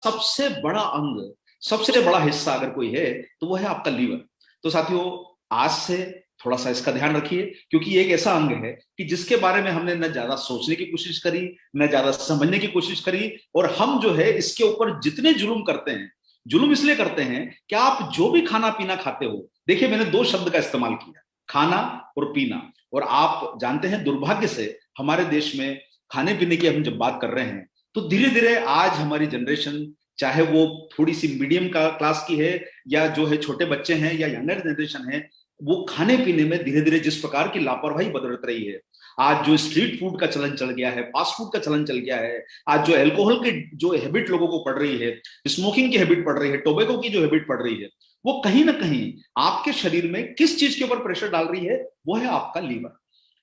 सबसे बड़ा अंग, सबसे बड़ा हिस्सा अगर कोई है तो वो है आपका लीवर। तो साथियों, आज से थोड़ा सा इसका ध्यान रखिए, क्योंकि ये एक ऐसा अंग है कि जिसके बारे में हमने न ज्यादा सोचने की कोशिश करी, न ज्यादा समझने की कोशिश करी, और हम जो है इसके ऊपर जितने जुल्म करते हैं, जुल्म इसलिए करते हैं कि आप जो भी खाना पीना खाते हो, देखिए मैंने दो शब्द का इस्तेमाल किया, खाना और पीना। और आप जानते हैं दुर्भाग्य से हमारे देश में खाने पीने की हम जब बात कर रहे हैं तो धीरे धीरे आज हमारी जनरेशन, चाहे वो थोड़ी सी मीडियम का क्लास की है या जो है छोटे बच्चे हैं या यंगर जनरेशन है, वो खाने पीने में धीरे धीरे जिस प्रकार की लापरवाही बरत रही है। आज जो स्ट्रीट फूड का चलन चल गया है, फास्ट फूड का चलन चल गया है, आज जो अल्कोहल की जो हैबिट लोगों को पड़ रही है, स्मोकिंग की हैबिट पड़ रही है, टोबैको की जो हैबिट पड़ रही है, वो कहीं ना कहीं आपके शरीर में किस चीज के ऊपर प्रेशर डाल रही है, वो है आपका लीवर।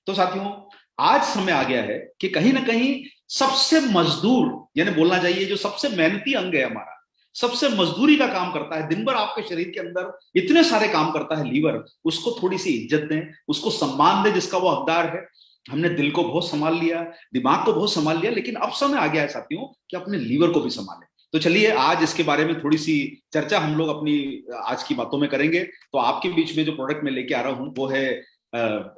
तो साथियों, आज समय आ गया है कि कहीं ना कहीं सबसे मजदूर, यानी बोलना चाहिए जो सबसे मेहनती अंग है हमारा, सबसे मजदूरी का काम करता है, दिन भर आपके शरीर के अंदर इतने सारे काम करता है लीवर, उसको थोड़ी सी इज्जत दें, उसको सम्मान दें जिसका वो हकदार है। हमने दिल को बहुत संभाल लिया, दिमाग को बहुत संभाल लिया, लेकिन अब समय आ गया है साथियों कि अपने लीवर को भी संभालें। तो चलिए आज इसके बारे में थोड़ी सी चर्चा हम लोग अपनी आज की बातों में करेंगे। तो आपके बीच में जो प्रोडक्ट मैं लेके आ रहा हूं वो है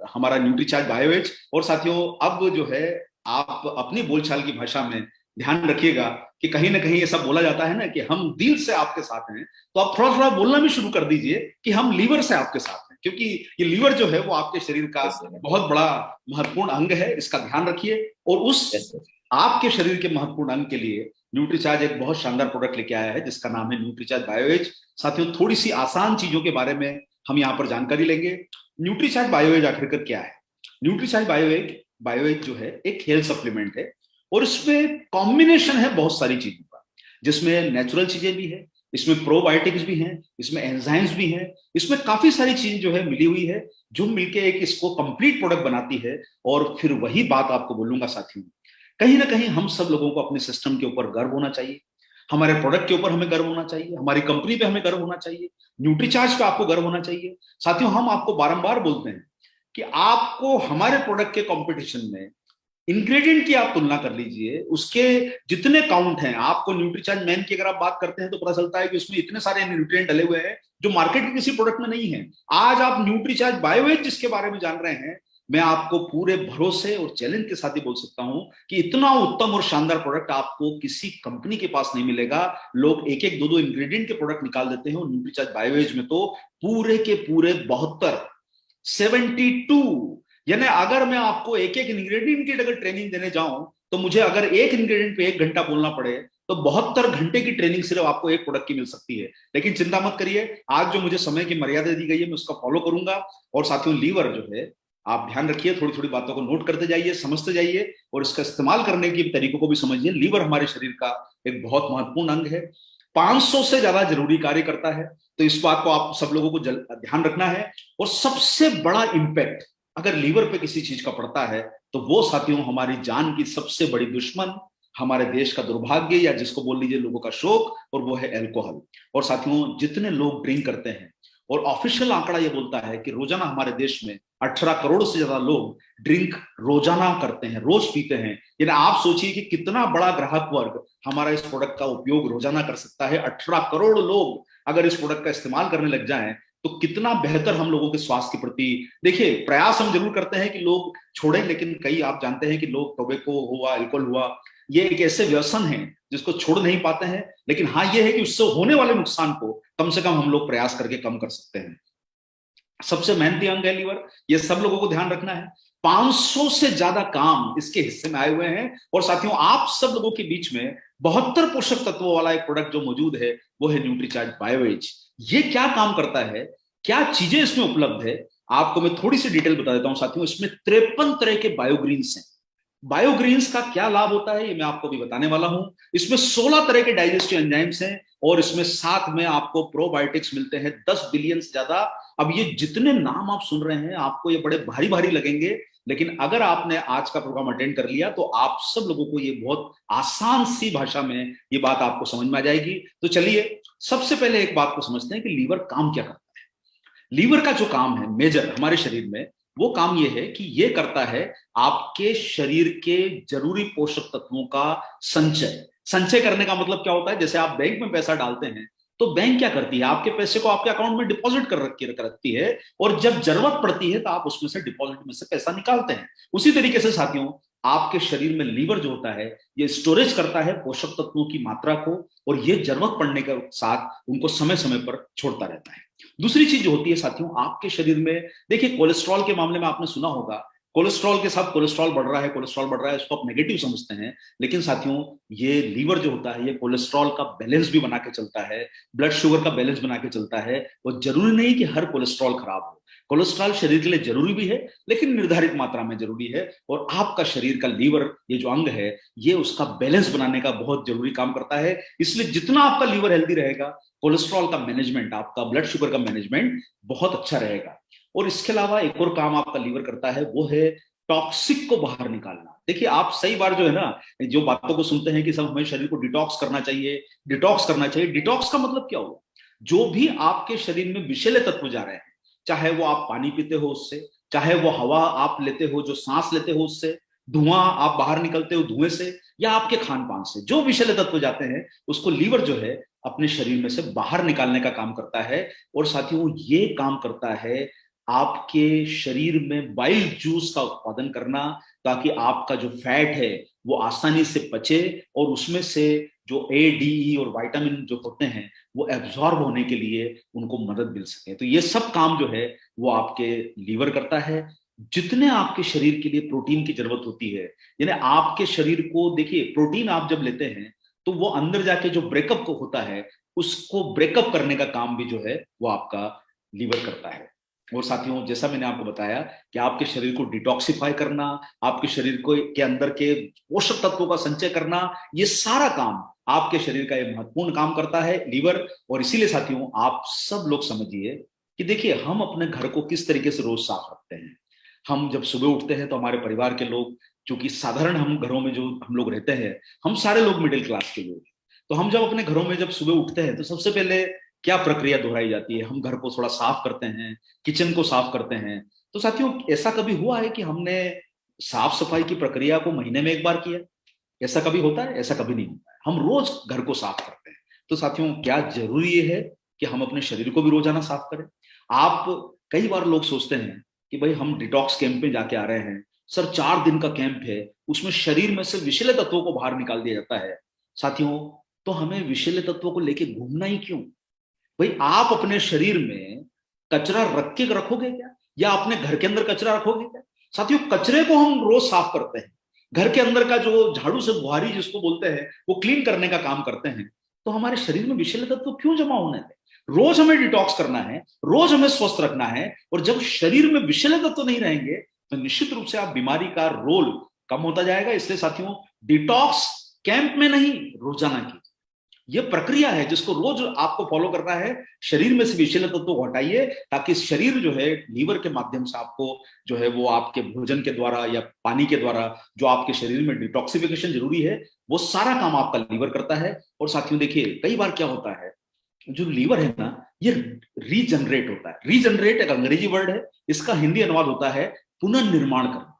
हमारा न्यूट्रीचार्ज बायोएज। और साथियों, अब जो है आप अपनी बोलचाल की भाषा में ध्यान रखिएगा कि कहीं ना कहीं ऐसा बोला जाता है ना कि हम दिल से आपके साथ हैं, तो आप थोड़ा थोड़ा बोलना भी शुरू कर दीजिए कि हम लीवर से आपके साथ हैं, क्योंकि ये लीवर जो है वो आपके शरीर का बहुत बड़ा महत्वपूर्ण अंग है, इसका ध्यान रखिए। और उस आपके शरीर के महत्वपूर्ण अंग के लिए न्यूट्रीचार्ज एक बहुत शानदार प्रोडक्ट लेके आया है जिसका नाम है न्यूट्रीचार्ज बायोएज। साथियों, थोड़ी सी आसान चीजों के बारे में हम यहाँ पर जानकारी लेंगे। न्यूट्रीचार्ज बायोएज आखिरकार क्या है? न्यूट्रीचार्ज बायोएज बायोएज जो है एक हेल्थ सप्लीमेंट है, और इसमें कॉम्बिनेशन है बहुत सारी चीजों का, जिसमें नेचुरल चीजें भी है, इसमें प्रोबायोटिक्स भी हैं, इसमें एंजाइम्स भी हैं, इसमें काफी सारी चीज जो है मिली हुई है, जो मिलके एक इसको कंप्लीट प्रोडक्ट बनाती है। और फिर वही बात आपको बोलूंगा साथियों, कहीं ना कहीं हम सब लोगों को अपने सिस्टम के ऊपर गर्व होना चाहिए, हमारे प्रोडक्ट के ऊपर हमें गर्व होना चाहिए, हमारी कंपनी पे हमें गर्व होना चाहिए, न्यूट्रीचार्ज पे आपको गर्व होना चाहिए। साथियों, हम आपको बारंबार बोलते हैं कि आपको हमारे प्रोडक्ट के कंपटीशन में इंग्रेडिएंट की आप तुलना कर लीजिए, उसके जितने काउंट हैं, आपको न्यूट्रीचार्ज मैन की अगर आप बात करते हैं तो पता चलता है कि उसमें इतने सारे न्यूट्रिएंट डले हुए हैं जो मार्केट के किसी प्रोडक्ट में नहीं है। आज आप न्यूट्रीचार्ज बायोएज जिसके बारे में जान रहे हैं, मैं आपको पूरे भरोसे और चैलेंज के साथ ही बोल सकता हूं कि इतना उत्तम और शानदार प्रोडक्ट आपको किसी कंपनी के पास नहीं मिलेगा। लोग एक एक दो दो इंग्रेडिएंट के प्रोडक्ट निकाल देते हैं, और न्यूट्रीचार्ज बायोएज में तो पूरे के पूरे 72, 72, यानी अगर मैं आपको एक एक इंग्रेडिएंट की अगर ट्रेनिंग देने जाऊं तो मुझे अगर एक इंग्रेडिएंट पे 1 घंटा बोलना पड़े तो 72 घंटे की ट्रेनिंग सिर्फ आपको एक प्रोडक्ट की मिल सकती है। लेकिन चिंता मत करिए, आज जो मुझे समय की मर्यादा दी गई है मैं उसका फॉलो करूंगा। और साथियों, लीवर जो है, आप ध्यान रखिए, थोड़ी थोड़ी बातों को नोट करते जाइए, समझते जाइए, और इसका इस्तेमाल करने के तरीकों को भी समझिए। लीवर हमारे शरीर का एक बहुत महत्वपूर्ण अंग है, 500 से ज्यादा जरूरी कार्य करता है, तो इस बात को आप सब लोगों को ध्यान रखना है। और सबसे बड़ा इंपैक्ट अगर लीवर पे किसी चीज का पड़ता है तो वो साथियों हमारी जान की सबसे बड़ी दुश्मन, हमारे देश का दुर्भाग्य, या जिसको बोल लीजिए लोगों का शोक, और वो है अल्कोहल। और साथियों, जितने लोग ड्रिंक करते हैं, और ऑफिशियल आंकड़ा ये बोलता है कि रोजाना हमारे देश में 18 करोड़ से ज्यादा लोग ड्रिंक रोजाना करते हैं, रोज पीते हैं। यानी आप सोचिए कि कितना बड़ा ग्राहक वर्ग हमारा इस प्रोडक्ट का उपयोग रोजाना कर सकता है। 18 करोड़ लोग अगर इस प्रोडक्ट का इस्तेमाल करने लग जाएं तो कितना बेहतर हम लोगों के स्वास्थ्य के प्रति। देखिए, प्रयास हम जरूर करते हैं कि लोग छोड़ें, लेकिन कई आप जानते हैं कि लोग टोबैको हुआ, अल्कोहल हुआ, ये एक ऐसे व्यसन है जिसको छोड़ नहीं पाते हैं। लेकिन हाँ, ये है कि उससे होने वाले नुकसान को कम से कम हम लोग प्रयास करके कम कर सकते हैं। सबसे मेहनती अंग है लीवर, ये सब लोगों को ध्यान रखना है। 500 से ज्यादा काम इसके हिस्से में आए हुए हैं। और साथियों, आप सब लोगों के बीच में 72 पोषक तत्वों वाला एक प्रोडक्ट जो मौजूद है वो है न्यूट्रीचार्ज बायोएज। ये क्या काम करता है, क्या चीजें इसमें उपलब्ध है, आपको मैं थोड़ी सी डिटेल बता देता हूं साथियों। इसमें 53 तरह के बायोग्रीन्स हैं। बायोग्रीन्स का क्या लाभ होता है ये मैं आपको भी बताने वाला हूं। इसमें 16 तरह के डाइजेस्टिव एंजाइम्स हैं, और इसमें साथ में आपको प्रोबायोटिक्स मिलते हैं 10 बिलियन से ज्यादा। अब ये जितने नाम आप सुन रहे हैं आपको ये बड़े भारी भारी लगेंगे, लेकिन अगर आपने आज का प्रोग्राम अटेंड कर लिया तो आप सब लोगों को ये बहुत आसान सी भाषा में ये बात आपको समझ में आ जाएगी। तो चलिए सबसे पहले एक बात को समझते हैं कि लीवर काम क्या करता है। लीवर का जो काम है मेजर हमारे शरीर में, वो काम ये है कि ये करता है आपके शरीर के जरूरी पोषक तत्वों का संचय, संचय करने का मतलब क्या होता है, जैसे आप बैंक में पैसा डालते हैं तो बैंक क्या करती है, आपके पैसे को आपके अकाउंट में डिपॉजिट रखती है, और जब जरूरत पड़ती है तो आप उसमें से डिपॉजिट में से पैसा निकालते हैं। उसी तरीके से साथियों, आपके शरीर में लीवर जो होता है ये स्टोरेज करता है पोषक तत्वों की मात्रा को, और ये जरूरत पड़ने के साथ उनको समय समय पर छोड़ता रहता है। दूसरी चीज जो होती है साथियों आपके शरीर में, देखिए कोलेस्ट्रॉल के मामले में आपने सुना होगा, कोलेस्ट्रॉल के साथ कोलेस्ट्रॉल बढ़ रहा है, कोलेस्ट्रॉल बढ़ रहा है, इसको आप नेगेटिव समझते हैं। लेकिन साथियों ये लीवर जो होता है ये कोलेस्ट्रॉल का बैलेंस भी बना के चलता है, ब्लड शुगर का बैलेंस बना के चलता है। और जरूरी नहीं कि हर कोलेस्ट्रॉल खराब हो, कोलेस्ट्रॉल शरीर के लिए जरूरी भी है लेकिन निर्धारित मात्रा में जरूरी है। और आपका शरीर का लीवर ये जो अंग है ये उसका बैलेंस बनाने का बहुत जरूरी काम करता है। इसलिए जितना आपका लीवर हेल्दी रहेगा, कोलेस्ट्रॉल का मैनेजमेंट, आपका ब्लड शुगर का मैनेजमेंट बहुत अच्छा रहेगा। और इसके अलावा एक और काम आपका लीवर करता है, वो है टॉक्सिक को बाहर निकालना। देखिए आप सही बार जो है ना, जो बातों को सुनते हैं कि सब हमें शरीर को डिटॉक्स करना चाहिए, डिटॉक्स करना चाहिए। डिटॉक्स का मतलब क्या हुआ, जो भी आपके शरीर में विषैले तत्व जा रहे हैं, चाहे वो आप पानी पीते हो उससे, चाहे वो हवा आप लेते हो, जो सांस लेते हो उससे, धुआं आप बाहर निकलते हो धुएं से, या आपके खान पान से जो विषैले तत्व जाते हैं, उसको लीवर जो है अपने शरीर में से बाहर निकालने का काम करता है। और साथियों ये काम करता है आपके शरीर में बाइल जूस का उत्पादन करना, ताकि आपका जो फैट है वो आसानी से पचे और उसमें से जो ए डी ई और विटामिन जो होते हैं वो एब्जॉर्ब होने के लिए उनको मदद मिल सके। तो ये सब काम जो है वो आपके लीवर करता है। जितने आपके शरीर के लिए प्रोटीन की जरूरत होती है, यानी आपके शरीर को देखिए, प्रोटीन आप जब लेते हैं तो वो अंदर जाके जो ब्रेकअप को होता है उसको ब्रेकअप करने का काम भी जो है वो आपका लीवर करता है। और साथियों जैसा मैंने आपको बताया कि आपके शरीर को डिटॉक्सिफाई करना, आपके शरीर को के अंदर के पोषक तत्वों का संचय करना, ये सारा काम आपके शरीर का ये महत्वपूर्ण काम करता है लीवर। और इसीलिए साथियों आप सब लोग समझिए कि देखिए हम अपने घर को किस तरीके से रोज साफ रखते हैं। हम जब सुबह उठते हैं तो हमारे परिवार के लोग, चूंकि साधारण हम घरों में जो हम लोग रहते हैं, हम सारे लोग मिडिल क्लास के लोग हैं, तो हम जब अपने घरों में जब सुबह उठते हैं तो सबसे पहले क्या प्रक्रिया दोहराई जाती है, हम घर को थोड़ा साफ करते हैं, किचन को साफ करते हैं। तो साथियों ऐसा कभी हुआ है कि हमने साफ सफाई की प्रक्रिया को महीने में एक बार किया? ऐसा कभी होता है? ऐसा कभी नहीं होता है, हम रोज घर को साफ करते हैं। तो साथियों क्या जरूरी ये है कि हम अपने शरीर को भी रोजाना साफ करें। आप, कई बार लोग सोचते हैं कि भाई हम डिटॉक्स कैंप में जाके आ रहे हैं सर, 4 दिन का कैंप है, उसमें शरीर में से विषैले तत्वों को बाहर निकाल दिया जाता है। साथियों तो हमें विषैले तत्वों को लेके घूमना ही क्यों? भाई आप अपने शरीर में कचरा रख के रखोगे क्या, या अपने घर के अंदर कचरा रखोगे क्या? साथियों कचरे को हम रोज साफ करते हैं, घर के अंदर का जो झाड़ू से बुहारी जिसको बोलते हैं वो क्लीन करने का काम करते हैं। तो हमारे शरीर में विषैले तत्व क्यों जमा होने थे? रोज हमें डिटॉक्स करना है, रोज हमें स्वस्थ रखना है। और जब शरीर में विषैले तत्व नहीं रहेंगे तो निश्चित रूप से आप बीमारी का रोल कम होता जाएगा। इसलिए साथियों डिटॉक्स कैंप में नहीं, रोजाना की ये प्रक्रिया है जिसको रोज आपको फॉलो करना है। शरीर में से विषैले तत्व को हटाइए, ताकि शरीर जो है लीवर के माध्यम से आपको जो है वो आपके भोजन के द्वारा या पानी के द्वारा जो आपके शरीर में डिटॉक्सिफिकेशन जरूरी है वो सारा काम आपका लीवर करता है। और साथियों देखिए कई बार क्या होता है, जो लीवर है ना ये रीजनरेट होता है। रीजनरेट एक अंग्रेजी वर्ड है, इसका हिंदी अनुवाद होता है पुनर्निर्माण करना।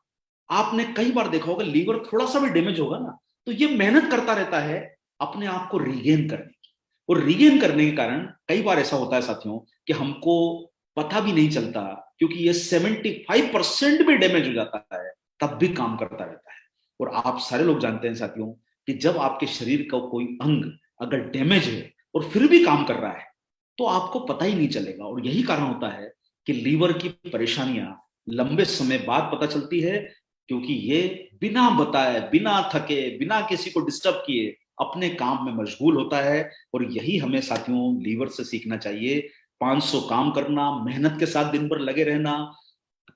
आपने कई बार देखा होगा लीवर थोड़ा सा भी डैमेज होगा ना तो ये मेहनत करता रहता है अपने आप को रीगेन करने की। और रीगेन करने के कारण कई बार ऐसा होता है साथियों कि हमको पता भी नहीं चलता, क्योंकि ये 75% भी डैमेज हो जाता है तब भी काम करता रहता है। और आप सारे लोग जानते हैं साथियों कि जब आपके शरीर का कोई अंग अगर डैमेज है और फिर भी काम कर रहा है तो आपको पता ही नहीं चलेगा। और यही कारण होता है कि लीवर की परेशानियां लंबे समय बाद पता चलती है, क्योंकि ये बिना बताए, बिना थके, बिना किसी को डिस्टर्ब किए अपने काम में मशगूल होता है। और यही हमें साथियों लीवर से सीखना चाहिए। 500 काम करना, मेहनत के साथ दिन भर लगे रहना,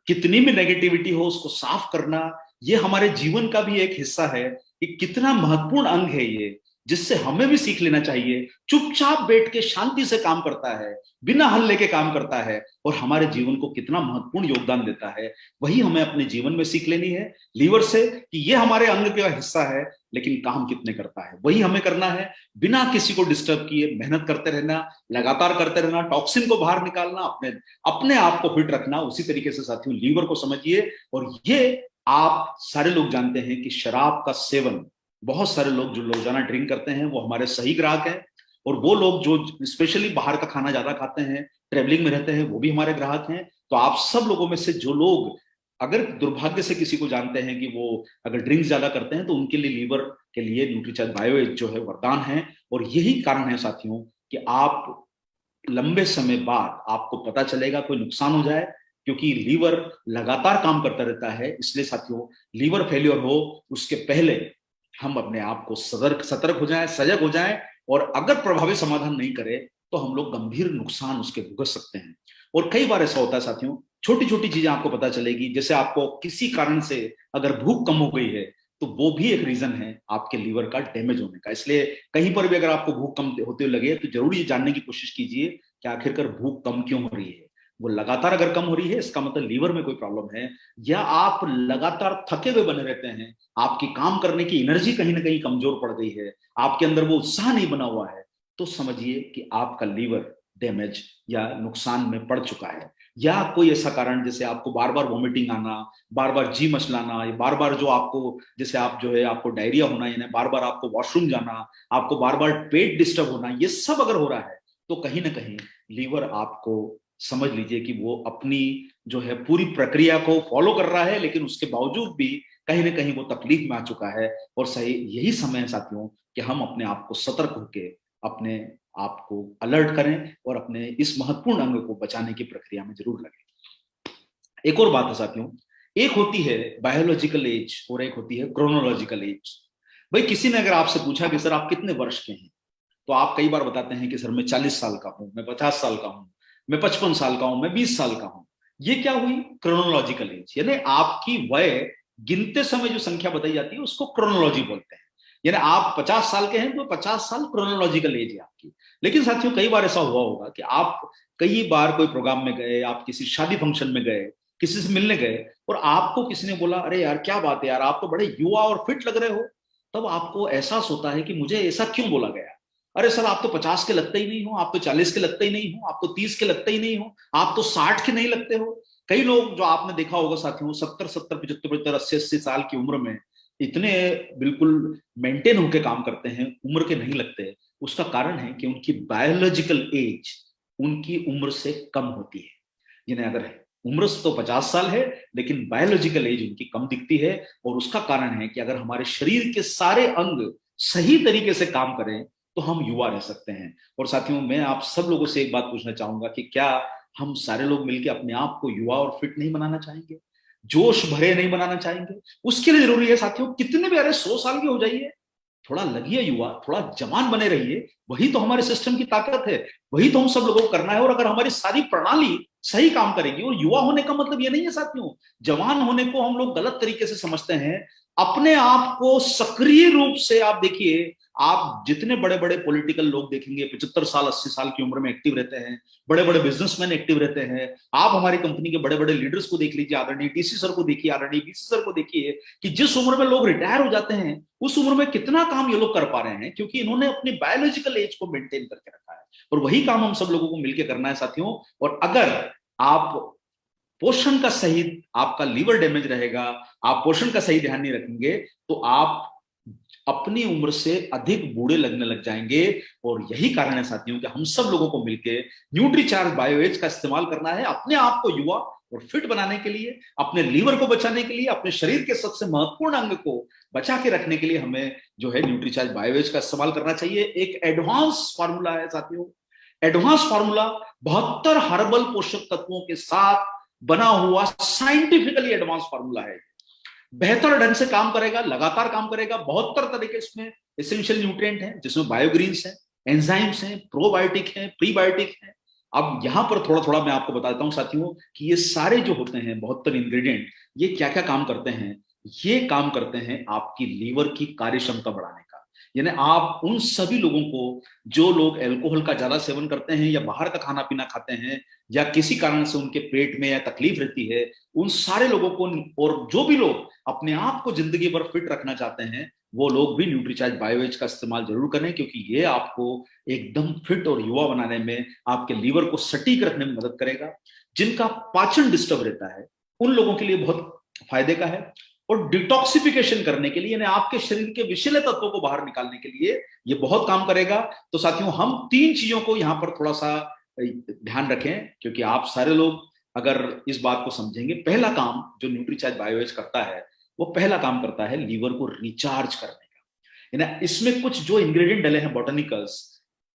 कितनी भी नेगेटिविटी हो उसको साफ करना, ये हमारे जीवन का भी एक हिस्सा है कि कितना महत्वपूर्ण अंग है ये, जिससे हमें भी सीख लेना चाहिए। चुपचाप बैठ के शांति से काम करता है, बिना हल्ले के काम करता है, और हमारे जीवन को कितना महत्वपूर्ण योगदान देता है। वही हमें अपने जीवन में सीख लेनी है लीवर से, कि ये हमारे अंग का हिस्सा है लेकिन काम कितने करता है वही हमें करना है। बिना किसी को डिस्टर्ब किए मेहनत करते रहना, लगातार करते रहना, टॉक्सिन को बाहर निकालना, अपने अपने आप को फिट रखना। उसी तरीके से साथियों लीवर को समझिए। और ये आप सारे लोग जानते हैं कि शराब का सेवन बहुत सारे लोग जो रोजाना ड्रिंक करते हैं वो हमारे सही ग्राहक हैं, और वो लोग जो स्पेशली बाहर का खाना ज्यादा खाते हैं, ट्रेवलिंग में रहते हैं, वो भी हमारे ग्राहक हैं। तो आप सब लोगों में से जो लोग अगर दुर्भाग्य से किसी को जानते हैं कि वो अगर ड्रिंक्स ज्यादा करते हैं, तो उनके लिए लीवर के लिए न्यूट्रीचार्ज बायो एज जो है वरदान है। और यही कारण है साथियों कि आप लंबे समय बाद आपको पता चलेगा कोई नुकसान हो जाए, क्योंकि लीवर लगातार काम करता रहता है। इसलिए साथियों, लीवर फेलियर हो उसके पहले हम अपने आप को सतर्क हो जाएं, सजग हो जाएं, और अगर प्रभावी समाधान नहीं करे तो हम लोग गंभीर नुकसान उसके भुगत सकते हैं। और कई बार ऐसा होता है साथियों, छोटी छोटी चीजें आपको पता चलेगी, जैसे आपको किसी कारण से अगर भूख कम हो गई है, तो वो भी एक रीजन है आपके लीवर का डैमेज होने का। इसलिए कहीं पर भी अगर आपको भूख कम होते हुए लगे, तो जरूर ये जानने की कोशिश कीजिए कि आखिरकार भूख कम क्यों हो रही है। वो लगातार अगर कम हो रही है, इसका मतलब लीवर में कोई प्रॉब्लम है, या आप लगातार थके हुए बने रहते हैं, आपकी काम करने की एनर्जी कहीं ना कहीं कमजोर पड़ गई है, आपके अंदर वो उत्साह नहीं बना हुआ है, तो समझिए कि आपका लीवर डैमेज या नुकसान में पड़ चुका है। या कोई ऐसा कारण जैसे आपको बार बार वॉमिटिंग आना, बार बार जी मचलाना, बार बार जो आपको जैसे आप जो है आपको डायरिया होना, यानी बार बार आपको वॉशरूम जाना, आपको बार बार पेट डिस्टर्ब होना, ये सब अगर हो रहा है, तो कहीं ना कहीं लीवर आपको समझ लीजिए कि वो अपनी जो है पूरी प्रक्रिया को फॉलो कर रहा है, लेकिन उसके बावजूद भी कहीं ना कहीं वो तकलीफ में आ चुका है। और सही यही समय है साथियों कि हम अपने आप को सतर्क होकर अपने आप को अलर्ट करें और अपने इस महत्वपूर्ण अंग को बचाने की प्रक्रिया में जरूर लगे। एक और बात है साथियों, एक होती है बायोलॉजिकल एज और एक होती है क्रोनोलॉजिकल एज। भाई किसी ने अगर आपसे पूछा कि सर आप कितने वर्ष के हैं, तो आप कई बार बताते हैं कि सर मैं 40 साल का हूं, मैं 50 साल का हूं, मैं 55 साल का हूं, मैं 20 साल का हूं। ये क्या हुई? क्रोनोलॉजिकल एज, यानी आपकी वय गिनते समय जो संख्या बताई जाती है उसको क्रोनोलॉजी बोलते हैं। यानी आप 50 साल के हैं तो 50 साल क्रोनोलॉजिकल एज है आपकी। लेकिन साथियों कई बार ऐसा हुआ होगा कि आप कई बार कोई प्रोग्राम में गए, आप किसी शादी फंक्शन में गए, किसी से मिलने गए, और आपको किसी ने बोला अरे यार क्या बात है यार, आप तो बड़े युवा और फिट लग रहे हो। तब आपको एहसास होता है कि मुझे ऐसा क्यों बोला गया। अरे सर आप तो 50 के लगते ही नहीं हो, आप तो 40 के लगते ही नहीं हो, आप तो 30 के लगते ही नहीं हो, आप तो 60 के नहीं लगते हो। कई लोग जो आपने देखा होगा साथियों 70 70 75 75 80 80 साल की उम्र में इतने बिल्कुल मेंटेन होकर काम करते हैं, उम्र के नहीं लगते। उसका कारण है कि उनकी बायोलॉजिकल एज उनकी उम्र से कम होती है। यानी अगर उम्र तो 50 साल है, लेकिन बायोलॉजिकल एज उनकी कम दिखती है। और उसका कारण है कि अगर हमारे शरीर के सारे अंग सही तरीके से काम करें तो हम युवा रह सकते हैं। और साथियों मैं आप सब लोगों से एक बात पूछना चाहूंगा कि क्या हम सारे लोग मिलकर अपने आप को युवा और फिट नहीं बनाना चाहेंगे, जोश भरे नहीं बनाना चाहेंगे? उसके लिए जरूरी है साथियों, कितने भी अरे 100 साल के हो जाइए, थोड़ा लगिए युवा, थोड़ा जवान बने रहिए। वही तो हमारे सिस्टम की ताकत है, वही तो हम सब लोगों को करना है। और अगर हमारी सारी प्रणाली सही काम करेगी, और युवा होने का मतलब ये नहीं है साथियों जवान होने को हम लोग गलत तरीके से समझते हैं। अपने आप को सक्रिय रूप से आप देखिए, आप जितने बड़े बड़े पॉलिटिकल लोग देखेंगे 75 साल 80 साल की उम्र में एक्टिव रहते हैं, बड़े बड़े बिजनेसमैन एक्टिव रहते हैं। आप हमारी कंपनी के बड़े बड़े लीडर्स को देख लीजिए, आदरणीय डीसी सर को देखिए, आदरणीय बीसी सर को देखिए, कि जिस उम्र में लोग रिटायर हो जाते हैं उस उम्र में कितना काम ये लोग कर पा रहे हैं, क्योंकि इन्होंने अपनी बायोलॉजिकल एज को मेंटेन करके रखा है। और वही काम हम सब लोगों को मिलकर करना है साथियों। और अगर आप पोषण का सही, आपका लीवर डैमेज रहेगा, आप पोषण का सही ध्यान नहीं रखेंगे, तो आप अपनी उम्र से अधिक बूढ़े लगने लग जाएंगे। और यही कारण है साथियों कि हम सब लोगों को मिलकर न्यूट्रीचार्ज बायोएज का इस्तेमाल करना है अपने आप को युवा और फिट बनाने के लिए, अपने लीवर को बचाने के लिए, अपने शरीर के सबसे महत्वपूर्ण अंग को बचा के रखने के लिए हमें जो है न्यूट्रीचार्ज बायोएज का इस्तेमाल करना चाहिए। एक एडवांस फार्मूला है साथियों, एडवांस फार्मूला 72 हर्बल पोषक तत्वों के साथ बना हुआ साइंटिफिकली एडवांस फार्मूला है। बेहतर ढंग से काम करेगा, लगातार काम करेगा। 72 तरीके इसमें एसेंशियल न्यूट्रिएंट हैं, जिसमें बायोग्रीन्स हैं, एंजाइम्स हैं, प्रोबायोटिक हैं, प्रीबायोटिक हैं। अब यहां पर थोड़ा थोड़ा मैं आपको बताता हूं साथियों कि ये सारे जो होते हैं 72 इंग्रेडिएंट, ये क्या क्या काम करते हैं। ये काम करते हैं आपकी लीवर की कार्य क्षमता बढ़ाने का। यानी आप उन सभी लोगों को जो लोग अल्कोहल का ज्यादा सेवन करते हैं या बाहर का खाना पीना खाते हैं या किसी कारण से उनके पेट में या तकलीफ रहती है, उन सारे लोगों को, और जो भी लोग अपने आप को जिंदगी भर फिट रखना चाहते हैं, वो लोग भी न्यूट्रीचार्ज बायोएज का इस्तेमाल जरूर करें, क्योंकि ये आपको एकदम फिट और युवा बनाने में, आपके लीवर को सटीक रखने में मदद करेगा। जिनका पाचन डिस्टर्ब रहता है उन लोगों के लिए बहुत फायदे का है। और डिटॉक्सिफिकेशन करने के लिए, यानी आपके शरीर के विषैले तत्वों को बाहर निकालने के लिए ये बहुत काम करेगा। तो साथियों, हम तीन चीजों को यहां पर थोड़ा सा ध्यान रखें, क्योंकि आप सारे लोग अगर इस बात को समझेंगे, पहला काम जो न्यूट्रीचार्ज बायोएज करता है, वो पहला काम करता है लीवर को रिचार्ज करने का। यानी इसमें कुछ जो इंग्रेडिएंट डले हैं बॉटनिकल्स,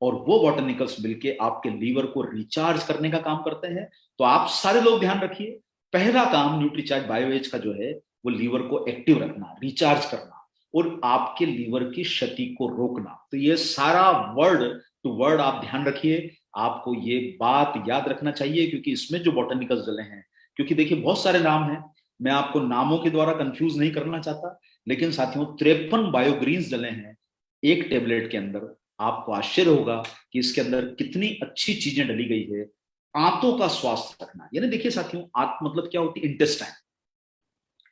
और वो बॉटनिकल्स मिलके आपके लीवर को रिचार्ज करने का काम करते हैं। तो आप सारे लोग ध्यान रखिए, पहला काम न्यूट्रीचार्ज बायोएज का जो है वो लीवर को एक्टिव रखना, रिचार्ज करना और आपके लीवर की क्षति को रोकना। तो ये सारा वर्ड टू वर्ड आप ध्यान रखिए, आपको ये बात याद रखना चाहिए, क्योंकि इसमें जो बॉटनिकल्स डले हैं, क्योंकि देखिए बहुत सारे नाम हैं, मैं आपको नामों के द्वारा कंफ्यूज नहीं करना चाहता, लेकिन साथियों 53 बायोग्रीन्स डले हैं एक टेबलेट के अंदर। आपको आश्चर्य होगा कि इसके अंदर कितनी अच्छी चीजें डली गई है। आंतों का स्वास्थ्य रखना, यानी देखिए साथियों, आंत मतलब क्या होती है? इंटेस्टाइन।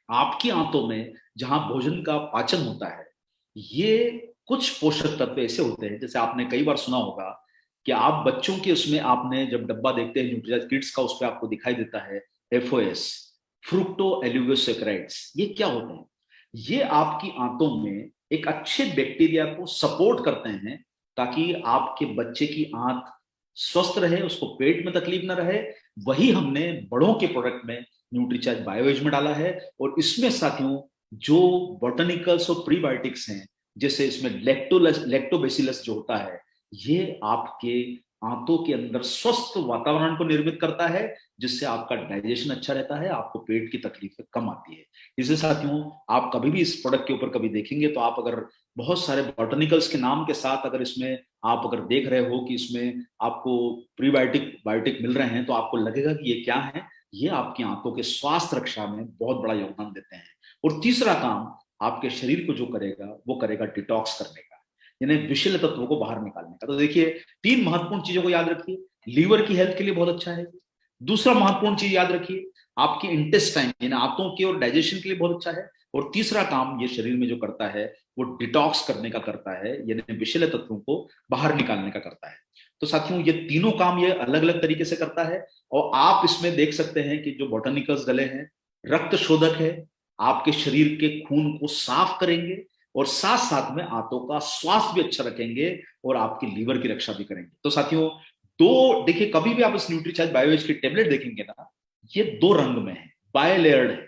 आपकी आंतों में जहां भोजन का पाचन होता है, ये कुछ पोषक तत्व ऐसे होते हैं, जैसे आपने कई बार सुना होगा कि आप बच्चों के उसमें आपने जब डब्बा देखते हैं न्यूट्रीचार्ज किड्स का, उस पर आपको दिखाई देता है FOS, फ्रुक्टो एल्यूगोसैकराइड्स। ये क्या होते हैं? ये आपकी आंतों में एक अच्छे बैक्टीरिया को सपोर्ट करते हैं, ताकि आपके बच्चे की आंत स्वस्थ रहे, उसको पेट में तकलीफ ना रहे। वही हमने बड़ों के प्रोडक्ट में न्यूट्रीचार्ज बायोएज में डाला है। और इसमें साथियों जो बॉटनिकल्स और प्रीबायोटिक्स हैं, जैसे इसमें लैक्टोबैसिलस जो होता है, ये आपके आंतों के अंदर स्वस्थ वातावरण को निर्मित करता है, जिससे आपका डाइजेशन अच्छा रहता है, आपको पेट की तकलीफें कम आती है। इसलिए साथियों, आप कभी भी इस प्रोडक्ट के ऊपर कभी देखेंगे तो आप अगर बहुत सारे बॉटनिकल्स के नाम के साथ अगर इसमें आप अगर देख रहे हो कि इसमें आपको प्रीबायोटिक बायोटिक मिल रहे हैं, तो आपको लगेगा कि ये क्या है। ये आपकी आंतों के स्वास्थ्य रक्षा में बहुत बड़ा योगदान देते हैं। और तीसरा काम आपके शरीर को जो करेगा, वो करेगा डिटॉक्स करने का, यानी विषैले तत्वों को बाहर निकालने का। तो देखिए, तीन महत्वपूर्ण चीजों को याद रखिए। लीवर की हेल्थ के लिए बहुत अच्छा है। दूसरा महत्वपूर्ण चीज याद रखिए, आपके इंटेस्टाइन यानी आंतों के और डाइजेशन के लिए बहुत अच्छा है। और तीसरा काम ये शरीर में जो करता है, वो डिटॉक्स करने का करता है, यानी विषैले तत्वों को बाहर निकालने का करता है। तो साथियों, ये तीनों काम ये अलग अलग तरीके से करता है। और आप इसमें देख सकते हैं कि जो बॉटनिकल्स डले हैं, रक्त शोधक है, आपके शरीर के खून को साफ करेंगे, और साथ साथ में आंतों का स्वास्थ्य भी अच्छा रखेंगे, और आपकी लीवर की रक्षा भी करेंगे। तो साथियों, दो देखिए, कभी भी आप इस न्यूट्रीचार्ज बायोएज की टेबलेट देखेंगे ना, ये दो रंग में है, बायलेयर्ड है।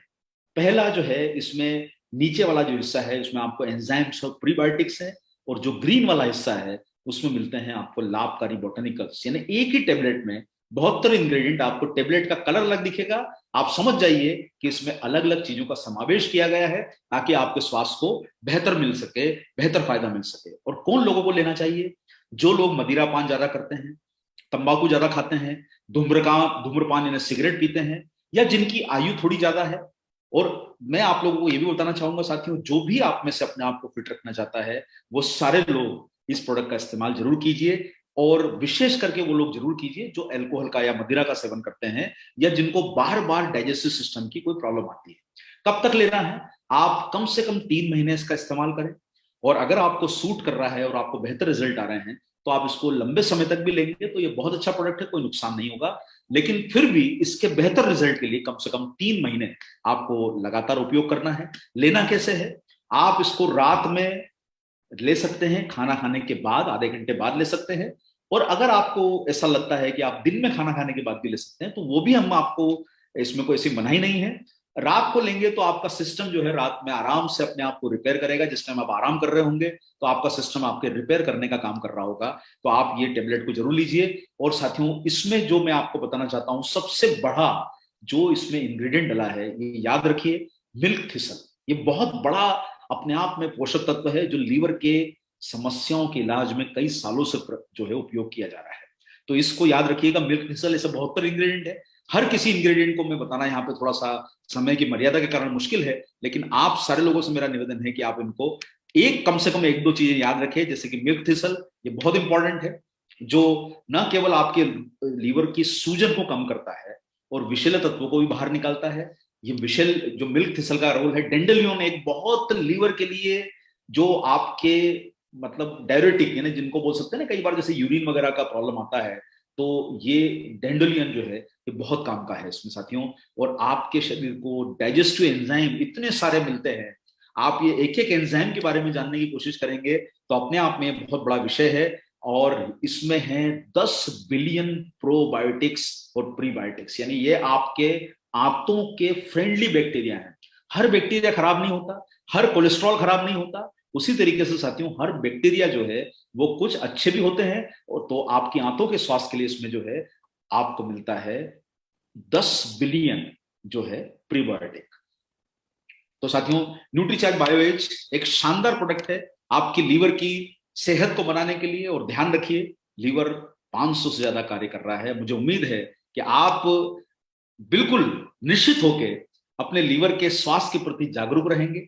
पहला जो है, इसमें नीचे वाला जो हिस्सा है, उसमें आपको एंजाइम्स और प्रीबायोटिक्स है, और जो ग्रीन वाला हिस्सा है, उसमें मिलते हैं आपको लाभकारी बॉटनिकल्स। यानी एक ही टेबलेट में 72 इंग्रेडिएंट। आपको टेबलेट का कलर अलग दिखेगा, आप समझ जाइए कि इसमें अलग अलग चीजों का समावेश किया गया है, ताकि आपके स्वास्थ्य को बेहतर मिल सके, बेहतर फायदा मिल सके। और कौन लोगों को लेना चाहिए? जो लोग मदिरा पान ज्यादा करते हैं, तंबाकू ज्यादा खाते हैं, धूम्रपान यानी सिगरेट पीते हैं, या जिनकी आयु थोड़ी ज्यादा है। और मैं आप लोगों को यह भी बताना चाहूंगा साथियों, जो भी आप में से अपने आप को फिट रखना चाहता है, वो सारे लोग इस प्रोडक्ट का इस्तेमाल जरूर कीजिए। और विशेष करके वो लोग जरूर कीजिए जो अल्कोहल का या मदिरा का सेवन करते हैं, या जिनको बार बार डाइजेस्टिव सिस्टम की कोई प्रॉब्लम आती है। कब तक लेना है? आप कम से कम 3 महीने इसका इस्तेमाल करें, और अगर आपको सूट कर रहा है और आपको बेहतर रिजल्ट आ रहे हैं, तो आप इसको लंबे समय तक भी लेंगे तो ये बहुत अच्छा प्रोडक्ट है, कोई नुकसान नहीं होगा। लेकिन फिर भी इसके बेहतर रिजल्ट के लिए कम से कम 3 महीने आपको लगातार उपयोग करना है। लेना कैसे है? आप इसको रात में ले सकते हैं, खाना खाने के बाद आधे घंटे बाद ले सकते हैं। और अगर आपको ऐसा लगता है कि आप दिन में खाना खाने के बाद भी ले सकते हैं, तो वो भी हम आपको, इसमें कोई ऐसी मनाही नहीं है। रात को लेंगे तो आपका सिस्टम जो है रात में आराम से अपने आप को रिपेयर करेगा। जिस टाइम आप आराम कर रहे होंगे, तो आपका सिस्टम आपके रिपेयर करने का काम कर रहा होगा। तो आप ये टेबलेट को जरूर लीजिए। और साथियों, इसमें जो मैं आपको बताना चाहता हूं, सबसे बड़ा जो इसमें इंग्रेडिएंट डला है, ये याद रखिए, मिल्क थिसल। ये बहुत बड़ा अपने आप में पोषक तत्व है, जो लीवर के समस्याओं के इलाज में कई सालों से जो है उपयोग किया जा रहा है। तो इसको याद रखिएगा, मिल्क थिसल। ऐसे 72 इंग्रेडिएंट है। हर किसी इंग्रेडिएंट को मैं बताना यहाँ पे थोड़ा सा समय की मर्यादा के कारण मुश्किल है, लेकिन आप सारे लोगों से मेरा निवेदन है कि आप इनको कम से कम एक दो चीजें याद रखें। जैसे कि मिल्क थिसल, ये बहुत इंपॉर्टेंट है, जो न केवल आपके लीवर की सूजन को कम करता है और विषैले तत्वों को भी बाहर निकालता है। ये विषैल जो मिल्क थिसल का रोल है, डेंडेलियन एक बहुत लीवर के लिए, जो आपके मतलब डायरेटिक, यानी जिनको बोल सकते हैं ना, कई बार जैसे यूरिन वगैरह का प्रॉब्लम आता है, तो ये डेंडोलियन जो है ये बहुत काम का है इसमें साथियों। और आपके शरीर को डाइजेस्टिव एंजाइम इतने सारे मिलते हैं, आप ये एक एक एंजाइम के बारे में जानने की कोशिश करेंगे तो अपने आप में बहुत बड़ा विषय है। और इसमें है 10 बिलियन प्रोबायोटिक्स और प्रीबायोटिक्स, यानी ये आपके आंतों के फ्रेंडली बैक्टीरिया हैं। हर बैक्टीरिया खराब नहीं होता, हर कोलेस्ट्रॉल खराब नहीं होता, उसी तरीके से साथियों हर बैक्टीरिया जो है वो कुछ अच्छे भी होते हैं। और तो आपकी आंतों के स्वास्थ्य के लिए इसमें जो है आपको मिलता है 10 बिलियन जो है प्रीबायोटिक। तो साथियों न्यूट्रीचैक बायोएज एक शानदार प्रोडक्ट है आपकी लीवर की सेहत को बनाने के लिए। और ध्यान रखिए, लीवर 500 से ज्यादा कार्य कर रहा है। मुझे उम्मीद है कि आप बिल्कुल निश्चित होकर अपने लीवर के स्वास्थ्य के प्रति जागरूक रहेंगे,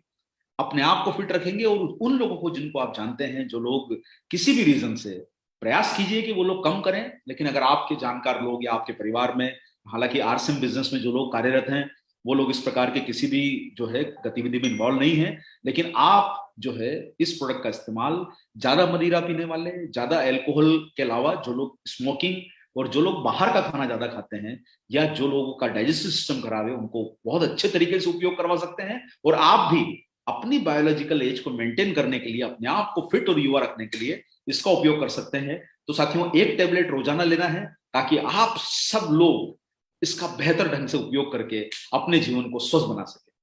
अपने आप को फिट रखेंगे। और उन लोगों को जिनको आप जानते हैं जो लोग किसी भी रीजन से, प्रयास कीजिए कि वो लोग कम करें। लेकिन अगर आपके जानकार लोग या आपके परिवार में, हालांकि आरसीएम बिजनेस में जो लोग कार्यरत हैं वो लोग इस प्रकार के किसी भी जो है गतिविधि में इन्वॉल्व नहीं है, लेकिन आप जो है इस प्रोडक्ट का इस्तेमाल, ज्यादा मदिरा पीने वाले, ज्यादा अल्कोहल के अलावा जो लोग स्मोकिंग और जो लोग बाहर का खाना ज्यादा खाते हैं या जो लोगों का डाइजेस्टिव सिस्टम खराब है, उनको बहुत अच्छे तरीके से उपयोग करवा सकते हैं। और आप भी अपनी बायोलॉजिकल एज को मेंटेन करने के लिए, अपने आप को फिट और युवा रखने के लिए इसका उपयोग कर सकते हैं। तो साथियों एक टेबलेट रोजाना लेना है ताकि आप सब लोग इसका बेहतर ढंग से उपयोग करके अपने जीवन को स्वस्थ बना सके।